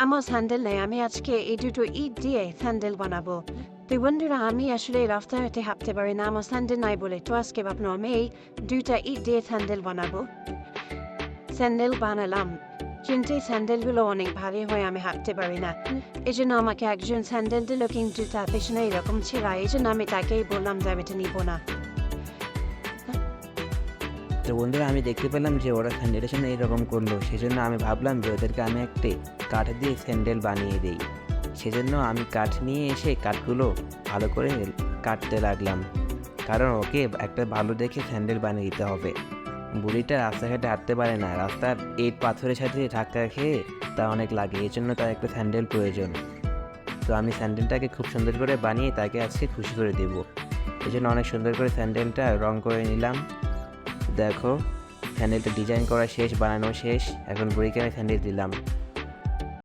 আমার স্যান্ডেল নেই, আমি আজকে এই দুটো ইট দিয়ে স্যান্ডেল বানাবো। তো বন্ধুরা, আমি আসলে রাস্তাঘাটে হাঁটতে পারি না, আমার স্যান্ডেল নাই বলে। তো আজকে ভাবলাম আমি এই দুইটা ইট দিয়ে স্যান্ডেল বানাবো। স্যান্ডেল বানালাম, কিন্তু এই স্যান্ডেলগুলো অনেক ভারী হয়, আমি হাঁটতে পারি না। এই জন্য আমাকে একজন স্যান্ডেল দিল, কিন্তু তার পেছনে এরকম ছেঁড়া। এই জন্য আমি তাকেই বললাম যে আমি এটা নিবো না। তো বন্ধুরা, আমি দেখতে পেলাম যে ওরা স্যান্ডেলের সামনে এরকম করলো, সেজন্য আমি ভাবলাম যে ওদেরকে আমি একটি কাঠ দিয়ে স্যান্ডেল বানিয়ে দিই। সেজন্য আমি কাঠ নিয়ে এসে কাঠগুলো ভালো করে কাটতে লাগলাম, কারণ ওকে একটা ভালো দেখে স্যান্ডেল বানিয়ে দিতে হবে। বুড়িটা রাস্তাঘাটে হাঁটতে পারে না, রাস্তার ইট পাথরের সাথে ধাক্কা খেয়ে তা অনেক লাগে, এই জন্য তার একটা স্যান্ডেল প্রয়োজন। তো আমি স্যান্ডেলটাকে খুব সুন্দর করে বানিয়ে তাকে আজকে খুশি করে দেব। এই জন্য অনেক সুন্দর করে স্যান্ডেলটা রং করে নিলাম। দেখো, স্যান্ডেলটা ডিজাইন করা শেষ, বানানো শেষ। এখন বুড়িকে আমি স্যান্ডেল দিলাম।